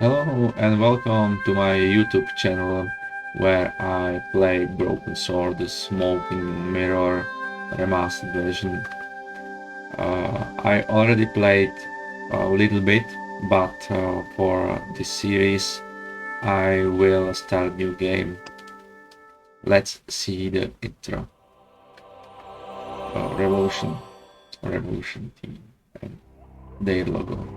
Hello and welcome to my YouTube channel where I play Broken Sword, the Smoking Mirror Remastered version. I already played a little bit, but for this series I will start a new game. Let's see the intro. Revolution team and their logo.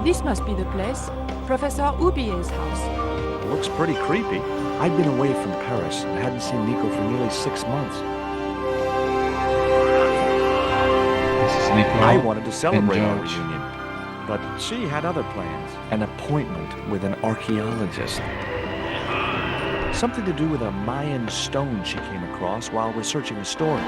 This must be the place. Professor Ubier's house. Looks pretty creepy. I'd been away from Paris and hadn't seen Nico for nearly 6 months. This is Nico. I wanted to celebrate our George. reunion, but she had other plans. An appointment with an archaeologist. Something to do with a Mayan stone she came across while researching a story.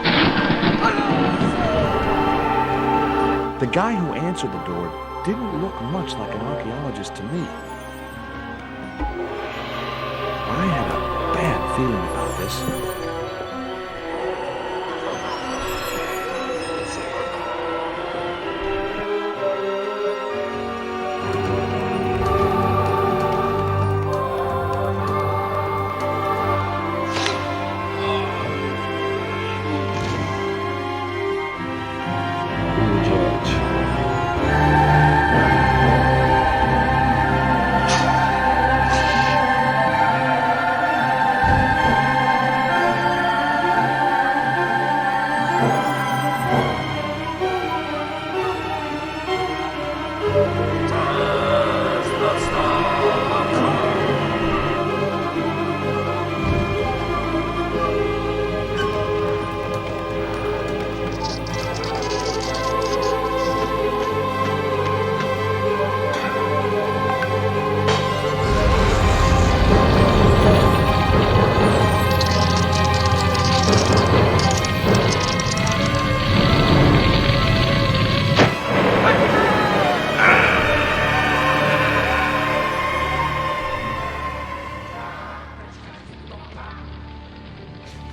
The guy who answered the door didn't look much like an archaeologist to me. I had a bad feeling about this. Ooh, George.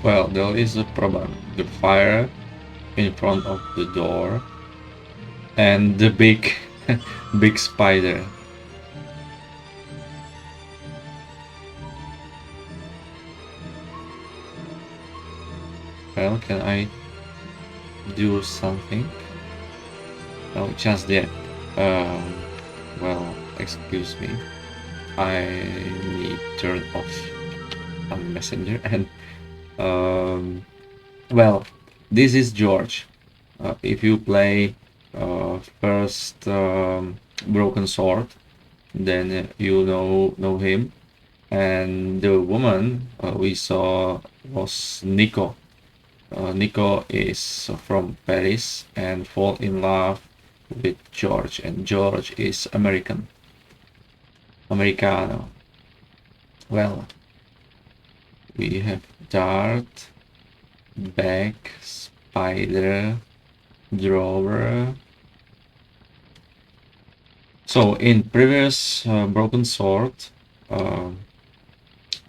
Well, there is a problem. The fire in front of the door and the big big spider. Well, can I do something? No, just that. Well, excuse me. I need turn off on Messenger and well, this is George. If you play first Broken Sword, then you know him. And the woman we saw was Nico. Nico is from Paris and fall in love with George, and George is Americano. Well, we have dart, bag, spider, drawer. So in previous Broken Sword,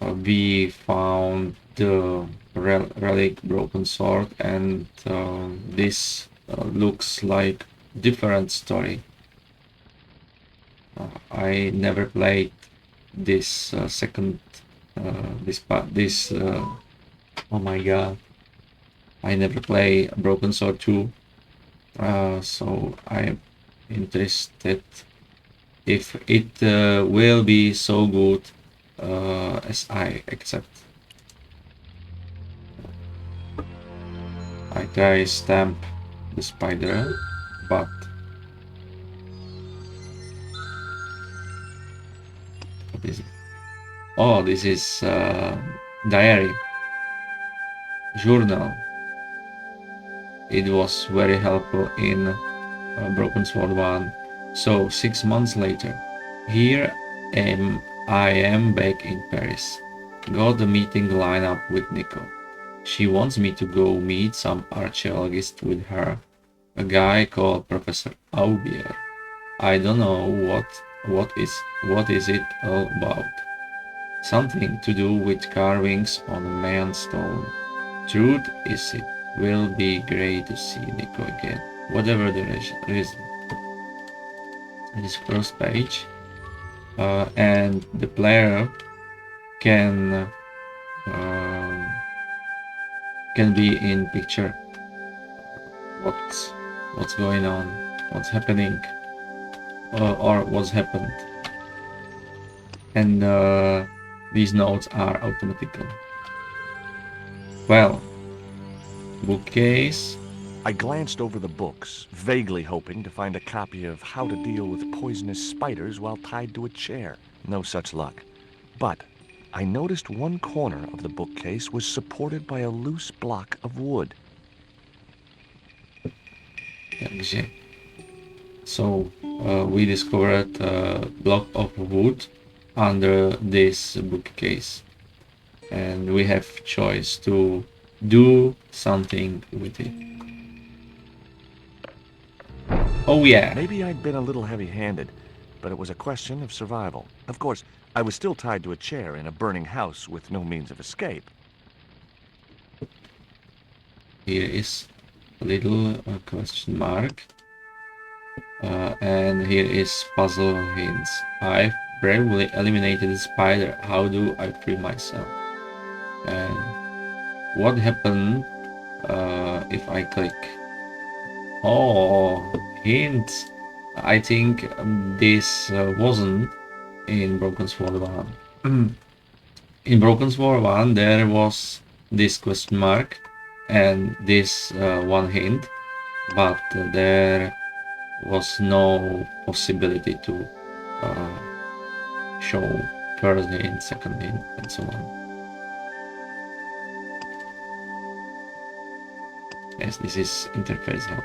we found the relic Broken Sword, and this looks like different story. I never played this second this oh my god, I never play Broken Sword 2, so I'm interested if it will be so good as I accept. I try stamp the spider, but what is it? Oh, this is diary, journal. It was very helpful in Broken Sword 1 So 6 months later, here I am back in Paris. Got the meeting line up with Nico. She wants me to go meet some archaeologist with her, a guy called Professor Aubier. I don't know what is it all about. Something to do with carvings on a Mayan stone. Truth is, it will be great to see Nico again, whatever the reason. This first page, and the player can be in picture. What's going on? What's happening? Or what's happened? And these notes are automatical. Well, bookcase. I glanced over the books, vaguely hoping to find a copy of How to Deal with Poisonous Spiders While Tied to a Chair. No such luck. But I noticed one corner of the bookcase was supported by a loose block of wood. Takže. So we discovered a block of wood under this bookcase, and we have choice to do something with it. Oh yeah. Maybe I'd been a little heavy-handed, but it was a question of survival. Of course, I was still tied to a chair in a burning house with no means of escape. Here is a little question mark. And here is puzzle hints. I've bravely eliminated the spider. How do I free myself? And what happened if I click? Oh, hints. I think this wasn't in Broken Sword 1. In Broken Sword 1 there was this question mark and this one hint, but there was no possibility to show first hint, second hint, and so on. Yes, this is interface help.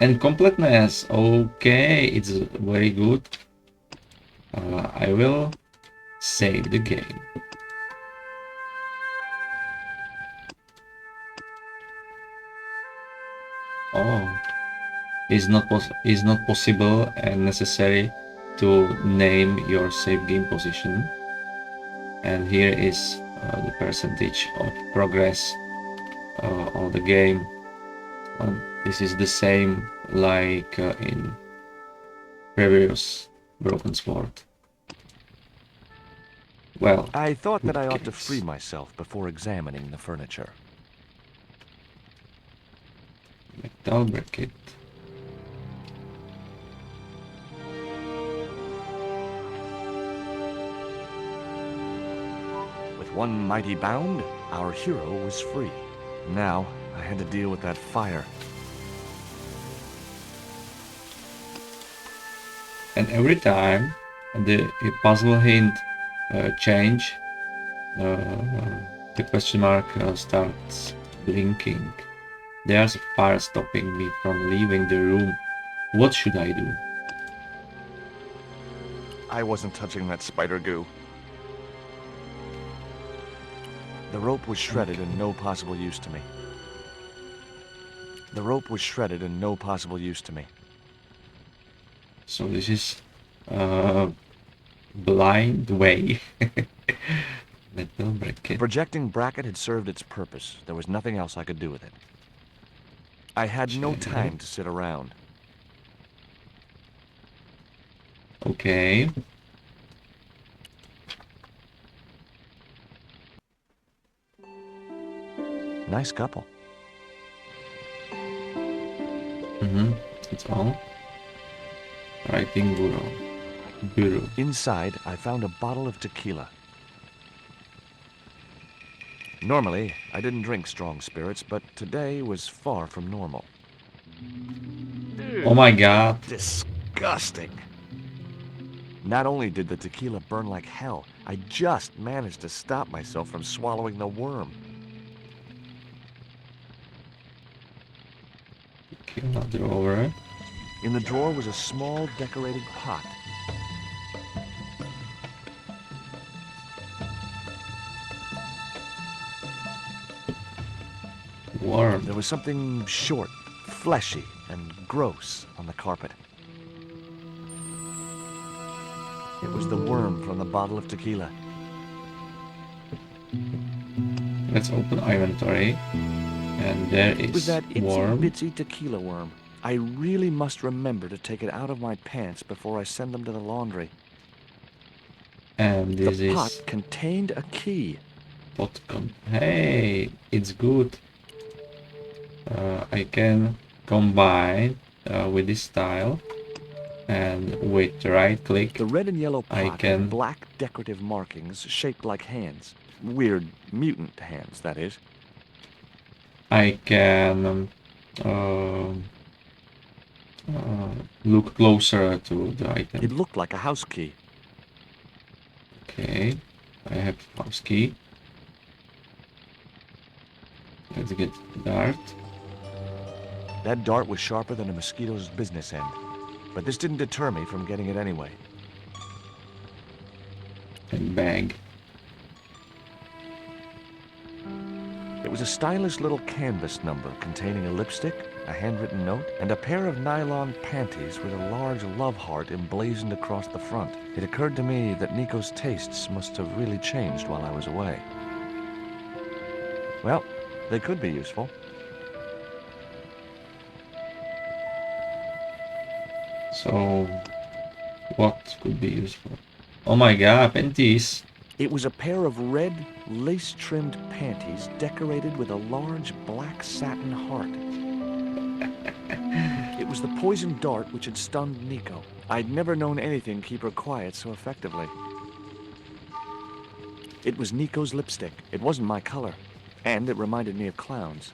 And completeness, okay, it's very good. I will save the game. Oh, it's not possible and necessary to name your save game position. And here is the percentage of progress of the game. This is the same like in previous Broken Sword. Well, I thought that I ought to free myself before examining the furniture. Metal bracket. With one mighty bound, our hero was free. Now, I had to deal with that fire. And every time the puzzle hint change, the question mark starts blinking. There's a fire stopping me from leaving the room. What should I do? I wasn't touching that spider goo. The rope was shredded and no possible use to me. The rope was shredded and no possible use to me. So this is blind way. Metal bracket. The projecting bracket had served its purpose. There was nothing else I could do with it. I had no time to sit around. Okay. Nice couple. That's all. Writing bureau. Inside, I found a bottle of tequila. Normally, I didn't drink strong spirits, but today was far from normal. Oh my god. Disgusting. Not only did the tequila burn like hell, I just managed to stop myself from swallowing the worm. Tequila drawer. In the drawer was a small decorated pot. Worm. There was something short, fleshy, and gross on the carpet. It was the worm from the bottle of tequila. Let's open inventory. And there It was is that itsy worm. bitsy tequila worm. I really must remember to take it out of my pants before I send them to the laundry. And this The pot is contained a key. Potcon. Hey, it's good. I can combine with this style, and with right click The red and yellow I pot can had black decorative markings shaped like hands. Weird mutant hands, that is. um, look closer to the item. It looked like a house key. Okay, I have house key. Let's get the dart. That dart was sharper than a mosquito's business end. But this didn't deter me from getting it anyway. And bag. It was a stylish little canvas number containing a lipstick, a handwritten note, and a pair of nylon panties with a large love heart emblazoned across the front. It occurred to me that Nico's tastes must have really changed while I was away. Well, they could be useful. So, what could be useful? Oh my god, panties! It was a pair of red, lace-trimmed panties decorated with a large black satin heart. It was the poisoned dart which had stunned Nico. I'd never known anything keep her quiet so effectively. It was Nico's lipstick. It wasn't my color, and it reminded me of clowns.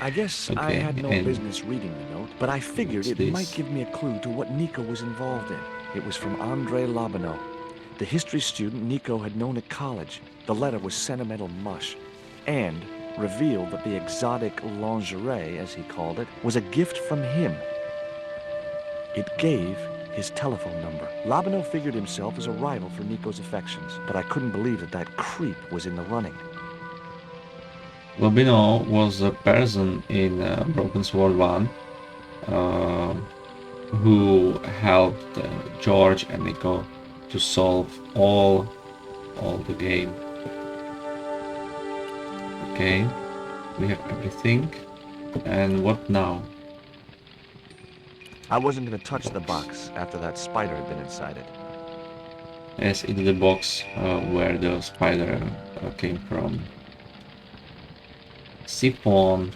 I guess I Okay, had no and business reading the note, but I figured what's it this? might give me a clue to what Nico was involved in. It was from Andre Lobinau, the history student Nico had known at college. The letter was sentimental mush, and revealed that the exotic lingerie, as he called it, was a gift from him. It gave his telephone number. Lobinau figured himself as a rival for Nico's affections, but I couldn't believe that that creep was in the running. Lobinau was a person in Broken Sword 1 uh, who helped George and Nico to solve all the game. Okay, we have everything. And what now? I wasn't going to touch the box after that spider had been inside it. Yes, it's the box where the spider came from. Siphon.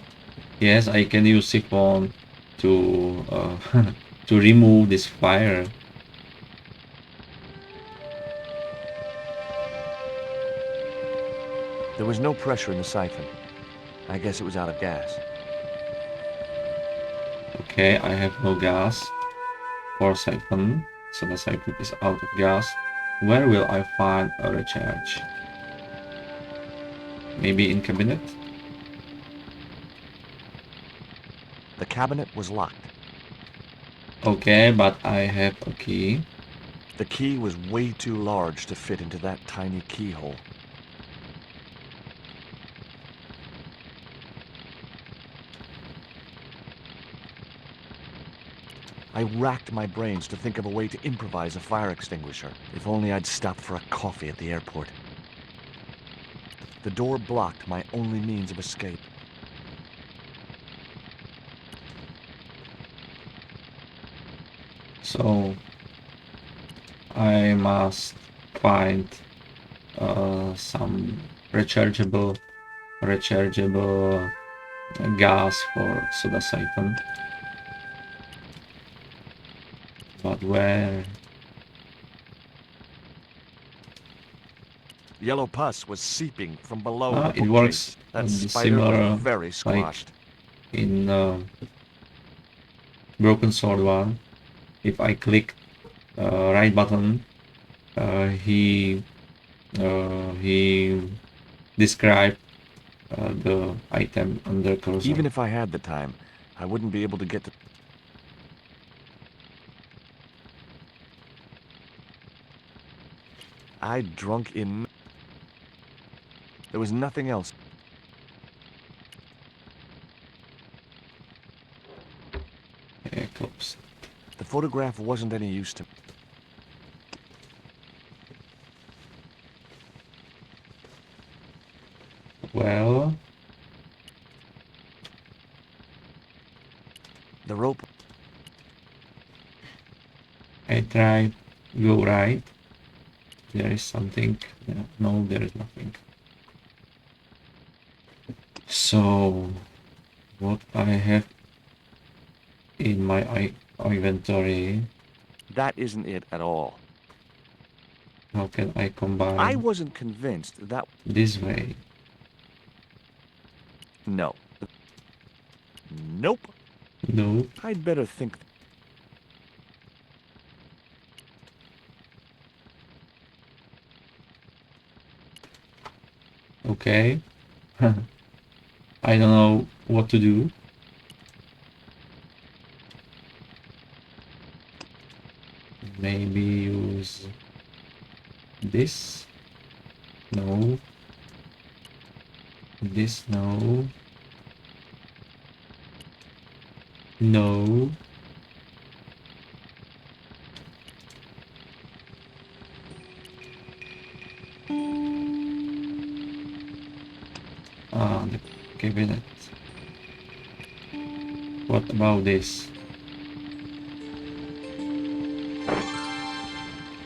Yes, I can use siphon to to remove this fire. There was no pressure in the siphon. I guess it was out of gas. Okay, I have no gas for siphon, so the siphon is out of gas. Where will I find a recharge? Maybe in cabinet? The cabinet was locked. Okay, but I have a key. The key was way too large to fit into that tiny keyhole. I racked my brains to think of a way to improvise a fire extinguisher. If only I'd stopped for a coffee at the airport. The door blocked my only means of escape. So I must find some rechargeable gas for soda siphon. But where? Yellow pus was seeping from below the It works bookcase. That spider similar was very squashed. in Broken Sword 1. If I click right button, he described the item under cursor. Even if I had the time, I wouldn't be able to get to... I'd drunk in... There was nothing else. Yeah, close. The photograph wasn't any use to me. Well, The rope... I try go right. There is something. Yeah, no, there is nothing. So, what I have in my inventory, That isn't it at all. how can I I combine wasn't convinced that... this way? No. Nope. No. I'd better think... Okay. I don't know what to do. Maybe use this? No. This? No. No. Ah, the cabinet. What about this?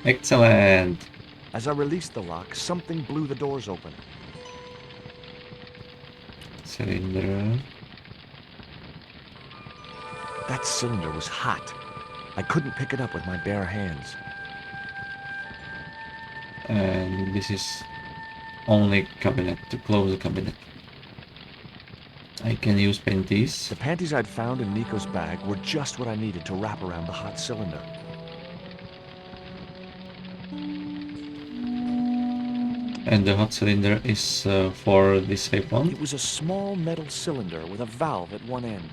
Excellent! As I released the lock, something blew the doors open. Cylinder. That cylinder was hot. I couldn't pick it up with my bare hands. And this is only cabinet to close the cabinet. I can use panties. The panties I'd found in Nico's bag were just what I needed to wrap around the hot cylinder. And the hot cylinder is for this safe one. It was a small metal cylinder with a valve at one end.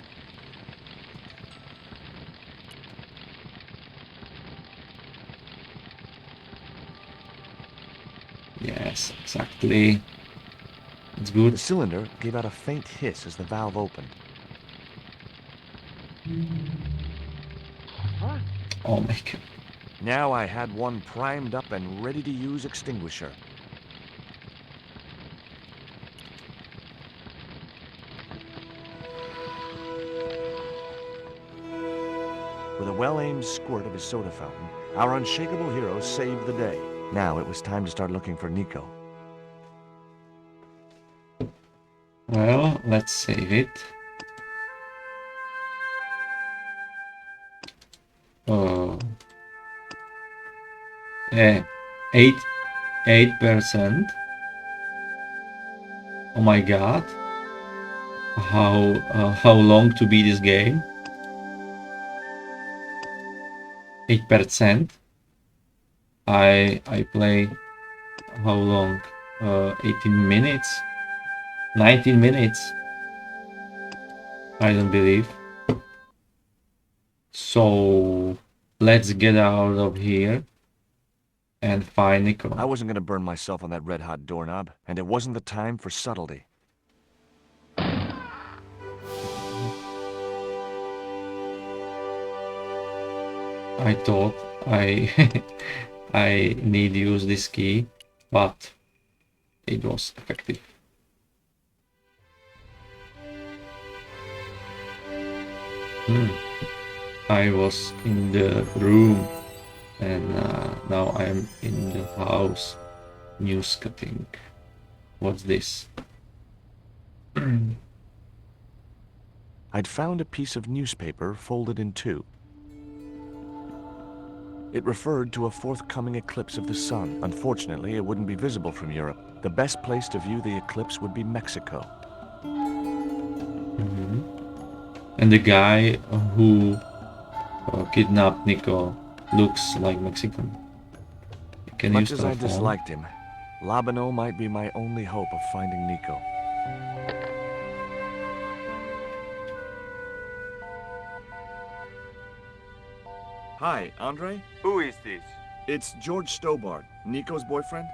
Yes, exactly. It's The good. cylinder gave out a faint hiss as the valve opened. Oh my god. Now I had one primed up and ready to use extinguisher. With a well-aimed squirt of his soda fountain, our unshakable hero saved the day. Now it was time to start looking for Nico. Well, let's save it. Oh. Yeah, 8%. Oh my god. How long to beat this game? 8%. I play how long? 18 minutes? 19 minutes? I don't believe. So let's get out of here and find Nico. I wasn't going to burn myself on that red-hot doorknob, and it wasn't the time for subtlety. I thought I I need to use this key, but it was effective. I was in the room and now I'm in the house. News cutting. What's this? I'd found a piece of newspaper folded in two. It referred to a forthcoming eclipse of the sun. Unfortunately, it wouldn't be visible from Europe. The best place to view the eclipse would be Mexico. And the guy who kidnapped Nico looks like Mexican. You can Much use as I telephone. disliked him, Lobinau might be my only hope of finding Nico. Hi, Andre? Who is this? It's George Stobart, Nico's boyfriend.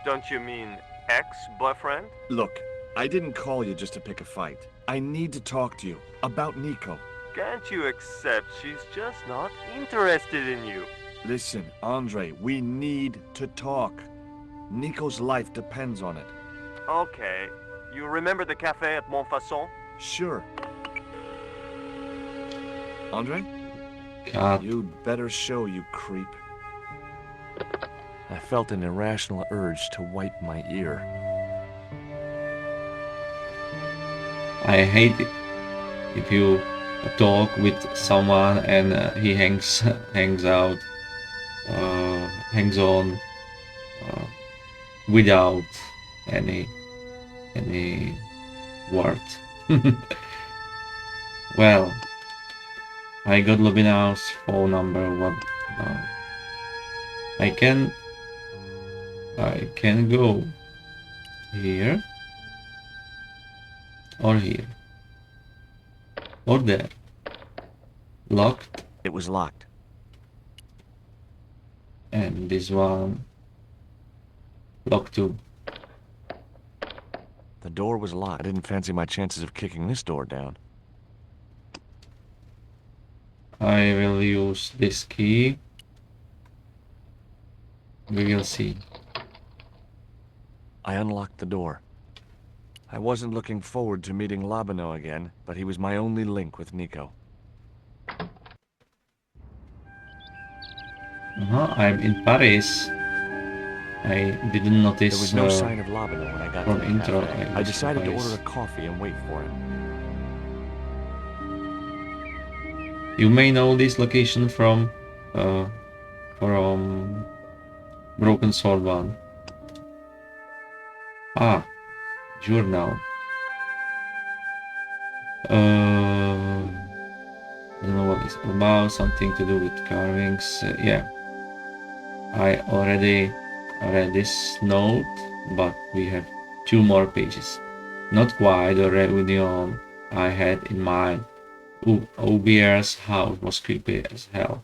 Don't you mean ex-boyfriend? Look, I didn't call you just to pick a fight. I need to talk to you about Nico. Can't you accept she's just not interested in you? Listen, Andre, we need to talk. Nico's life depends on it. Okay. You remember the cafe at Montfaucon? Sure. Andre? God. You'd better show, you creep. I felt an irrational urge to wipe my ear. I hate it if you talk with someone and he hangs out, hangs on without any word. Well, I got Lobinau's phone number. What now? I can go here or here or there. Locked, It was locked. and this one locked too. The door was locked. I didn't fancy my chances of kicking this door down. I will use this key. We will see. I unlocked the door. I wasn't looking forward to meeting Lobinau again, but he was my only link with Nico. I'm in Paris. I didn't notice. There was no sign of Lobinau when I got to from the intro, cafe. I I was decided to surprised. order a coffee and wait for him. You may know this location from Broken Sword 1. Ah, journal. I don't know what it's about. Something to do with carvings. Yeah, I already read this note, but we have 2 more pages. Not quite the reunion I had in mind. Obier's house was creepy as hell.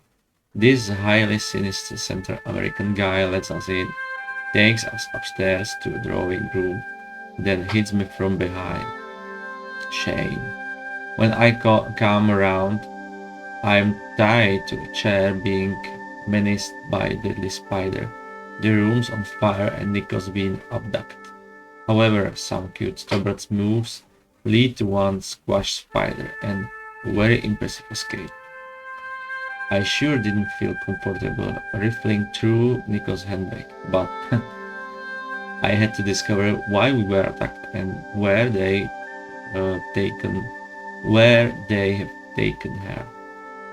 This highly sinister Central American guy lets us in, takes us upstairs to a drawing room, then hits me from behind. Shame. When I come around, I'm tied to a chair being menaced by a deadly spider. The room's on fire and Nico's being abducted. However, some cute Stobert's moves lead to one squashed spider and a very impressive escape. I sure didn't feel comfortable rifling through Nico's handbag, but I had to discover why we were attacked and where they have taken her.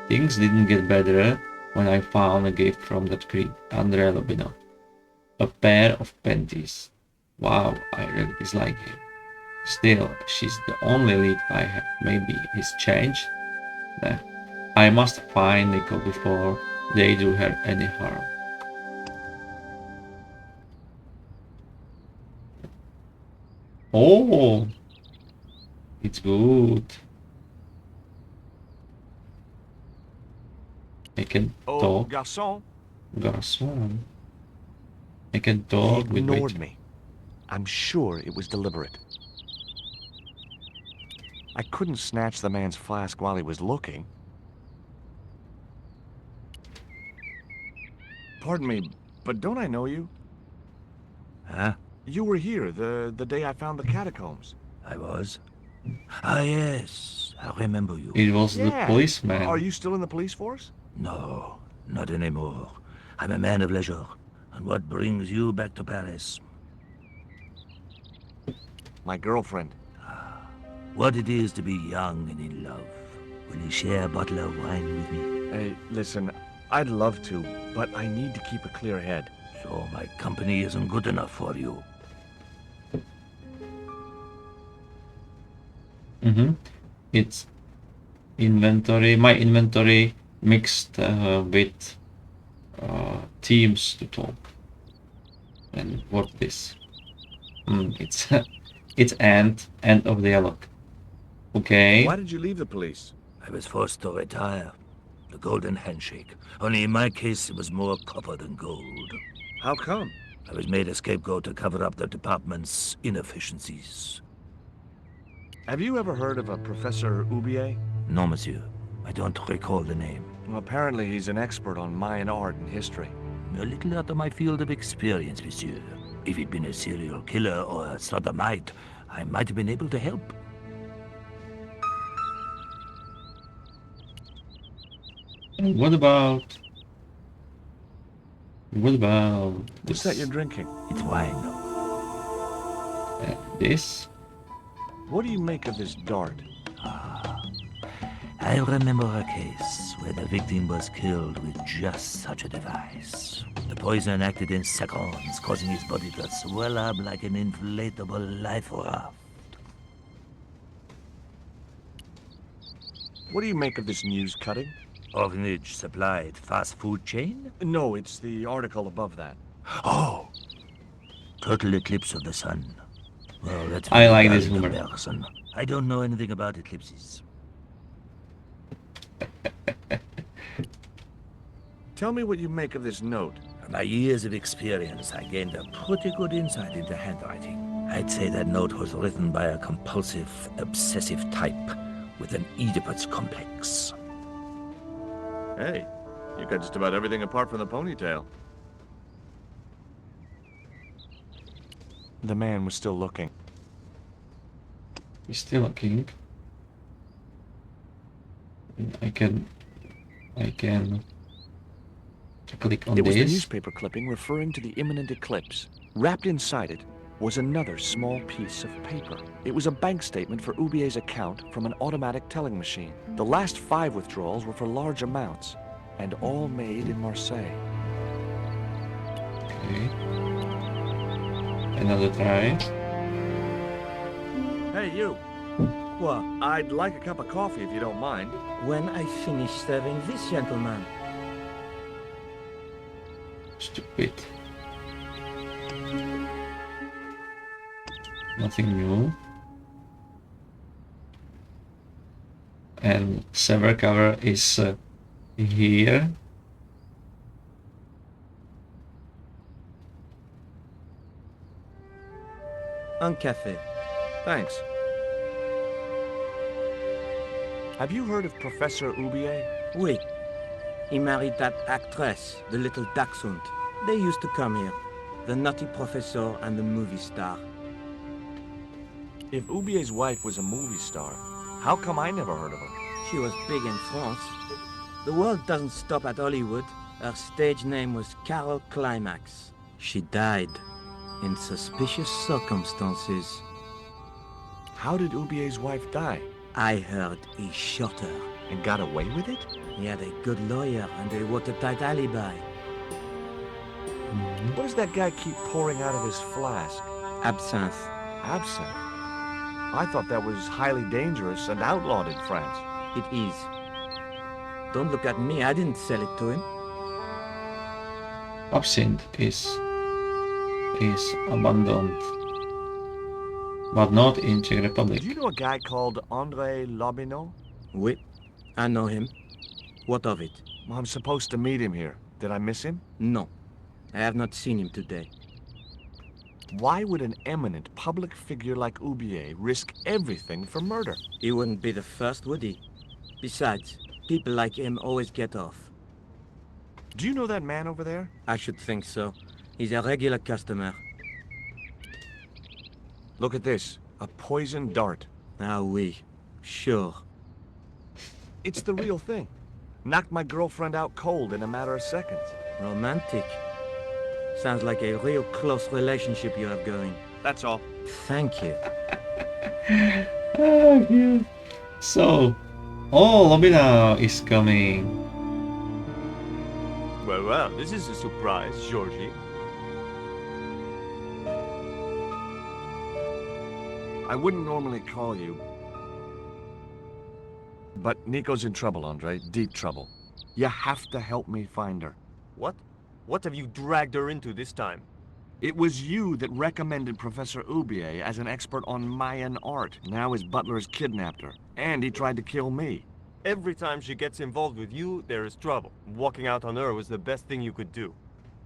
Things didn't get better when I found a gift from that creep, Andre Lobinau. A pair of panties. Wow, I really dislike him. Still, she's the only lead I have. Maybe he's changed? Nah. I must find Nico before they do her any harm. Oh, it's good. I can Oh, talk. garçon. Garçon. I can He talk with ignored wait. me. I'm sure it was deliberate. I couldn't snatch the man's flask while he was looking. Pardon me, but don't I know you? Huh? You were here the day I found the catacombs. I was? Ah, yes. I remember you. It was the Yeah. policeman. Are you still in the police force? No, not anymore. I'm a man of leisure. And what brings you back to Paris? My girlfriend. What it is to be young and in love. Will you share a bottle of wine with me? Hey, listen, I'd love to, but I need to keep a clear head. So my company isn't good enough for you. It's inventory. My inventory mixed with teams to talk. And what this? It's it's end of the dialogue. Okay. Why did you leave the police? I was forced to retire. The golden handshake. Only in my case, it was more copper than gold. How come? I was made a scapegoat to cover up the department's inefficiencies. Have you ever heard of a Professor Oubier? No, monsieur. I don't recall the name. Well, apparently he's an expert on Mayan art and history. A little out of my field of experience, monsieur. If he'd been a serial killer or a sodomite, I might have been able to help. What about What's that you're drinking? It's wine. this? What do you make of this dart? I remember a case where the victim was killed with just such a device. The poison acted in seconds, causing his body to swell up like an inflatable life raft. What do you make of this news cutting? Orphanage supplied fast food chain? No, it's the article above that. Oh! Total eclipse of the sun. Well, that's I like very this dull rumor. comparison. I don't know anything about eclipses. Tell me what you make of this note. From my years of experience, I gained a pretty good insight into handwriting. I'd say that note was written by a compulsive, obsessive type with an Oedipus complex. Hey, you got just about everything apart from the ponytail. The man was still looking. He's still a king. I can click on It was the this. newspaper clipping referring to the imminent eclipse. Wrapped inside it was another small piece of paper. It was a bank statement for Oubier's account from an automatic telling machine. The last 5 withdrawals were for large amounts, and all made in Marseille. Okay. Another try. Hey, you. What? I'd like a cup of coffee if you don't mind. When I finish serving this gentleman. Stupid. Nothing new. And server cover is here. Un café. Thanks. Have you heard of Professor Oubier? Oui. He married that actress, the little dachshund. They used to come here. The nutty professor and the movie star. If Oubier's wife was a movie star, how come I never heard of her? She was big in France. The world doesn't stop at Hollywood. Her stage name was Carol Climax. She died in suspicious circumstances. How did Oubier's wife die? I heard he shot her. And got away with it? He had a good lawyer and a watertight alibi. What does that guy keep pouring out of his flask? Absinthe. Absinthe? I thought that was highly dangerous and outlawed in France. It is. Don't look at me, I didn't sell it to him. Absinthe is abandoned, but not in Czech Republic. Do you know a guy called André Lobinau? Oui, I know him. What of it? Well, I'm supposed to meet him here. Did I miss him? No, I have not seen him today. Why would an eminent public figure like Oubier risk everything for murder? He wouldn't be the first, would he? Besides, people like him always get off. Do you know that man over there? I should think so. He's a regular customer. Look at this. A poison dart. Ah oui, sure. It's the real thing. Knocked my girlfriend out cold in a matter of seconds. Romantic. Sounds like a real close relationship you have going. That's all. Thank you. Ah, yeah. So, Lobinau is coming. Well, this is a surprise, Georgie. I wouldn't normally call you. But Nico's in trouble, Andre. Deep trouble. You have to help me find her. What? What have you dragged her into this time? It was you that recommended Professor Oubier as an expert on Mayan art. Now his butler has kidnapped her. And he tried to kill me. Every time she gets involved with you, there is trouble. Walking out on her was the best thing you could do.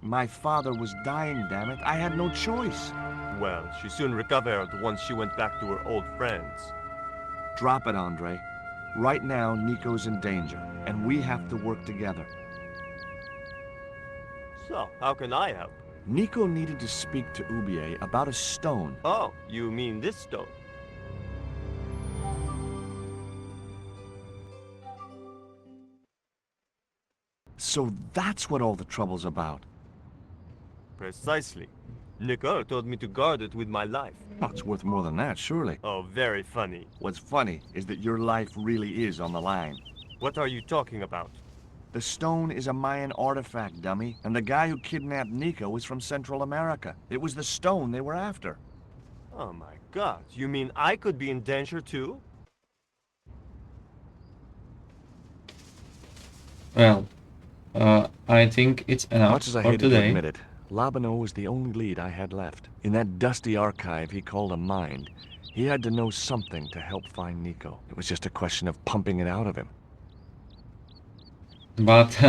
My father was dying, damn it. I had no choice. Well, she soon recovered once she went back to her old friends. Drop it, Andre. Right now, Nico's in danger, and we have to work together. So, how can I help? Nico needed to speak to Ubier about a stone. Oh, you mean this stone? So that's what all the trouble's about. Precisely. Nico told me to guard it with my life. Oh, it's worth more than that, surely. Oh, very funny. What's funny is that your life really is on the line. What are you talking about? The stone is a Mayan artifact, dummy, and the guy who kidnapped Nico was from Central America. It was the stone they were after. Oh my god, you mean I could be in danger too? Well, I think it's enough Much as I for hated to today. admit it, Lobinau was the only lead I had left. In that dusty archive he called a mind, he had to know something to help find Nico. It was just a question of pumping it out of him. But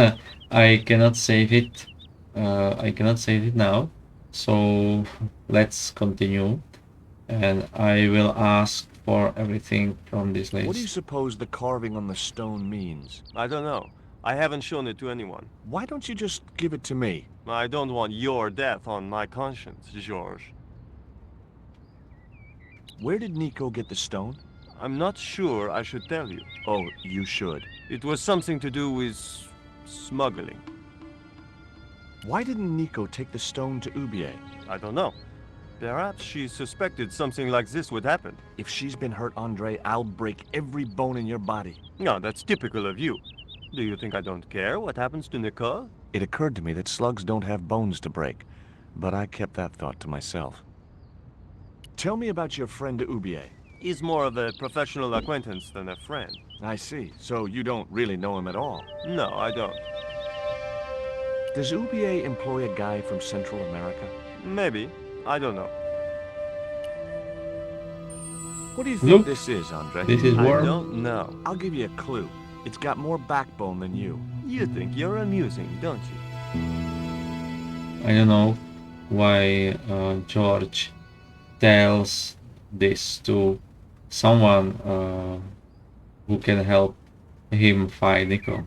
I cannot save it. I cannot save it now. So let's continue. And I will ask for everything from this list. What do you suppose the carving on the stone means? I don't know. I haven't shown it to anyone. Why don't you just give it to me? I don't want your death on my conscience, Georges. Where did Nico get the stone? I'm not sure I should tell you. Oh, you should. It was something to do with smuggling. Why didn't Nico take the stone to Ubier? I don't know. Perhaps she suspected something like this would happen. If she's been hurt, Andre, I'll break every bone in your body. No, that's typical of you. Do you think I don't care what happens to Nicole? It occurred to me that slugs don't have bones to break, but I kept that thought to myself. Tell me about your friend Ubier. He's more of a professional acquaintance than a friend. I see. So you don't really know him at all. No, I don't. Does Ubier employ a guy from Central America? Maybe. I don't know. What do you think Look, this is, Andre? This is I worm. don't know. I'll give you a clue. It's got more backbone than you. You think you're amusing, don't you? I don't know why George tells this to someone who can help him fight Nico.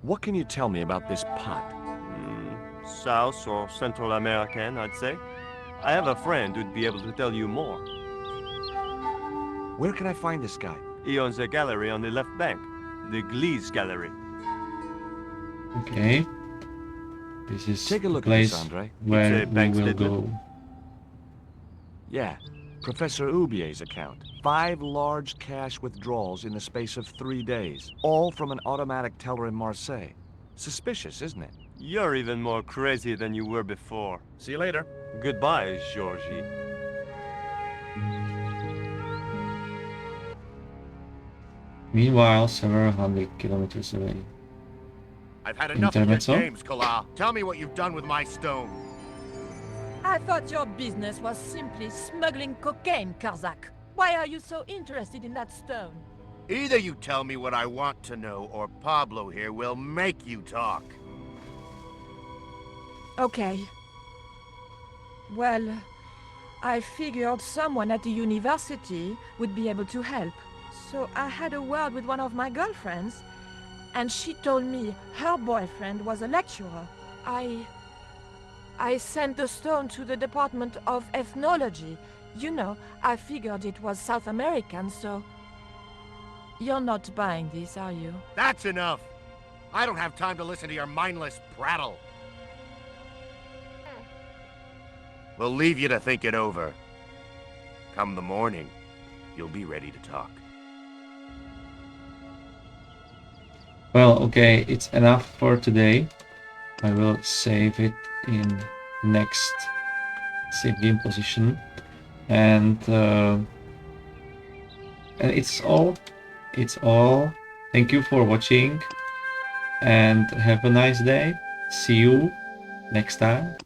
What can you tell me about this pot? South or Central American, I'd say. I have a friend who'd be able to tell you more. Where can I find this guy? He owns a gallery on the left bank. The Gliese Gallery. Okay. This is Take a look the at this, place Andre. where It's a we bank will statement. go. Yeah, Professor Ubier's account. 5 large cash withdrawals in the space of 3 days. All from an automatic teller in Marseille. Suspicious, isn't it? You're even more crazy than you were before. See you later. Goodbye, Georgie. Meanwhile, several hundred kilometers away. I've had enough of your Intermezzo? games, Kala. Tell me what you've done with my stone. I thought your business was simply smuggling cocaine, Karzak. Why are you so interested in that stone? Either you tell me what I want to know, or Pablo here will make you talk. Okay. Well, I figured someone at the university would be able to help. So I had a word with one of my girlfriends, and she told me her boyfriend was a lecturer. I sent the stone to the Department of Ethnology. You know, I figured it was South American, so... You're not buying this, are you? That's enough. I don't have time to listen to your mindless prattle. We'll leave you to think it over. Come the morning, you'll be ready to talk. Well, okay, it's enough for today. I will save it in next save game position, and it's all. It's all. Thank you for watching, and have a nice day. See you next time.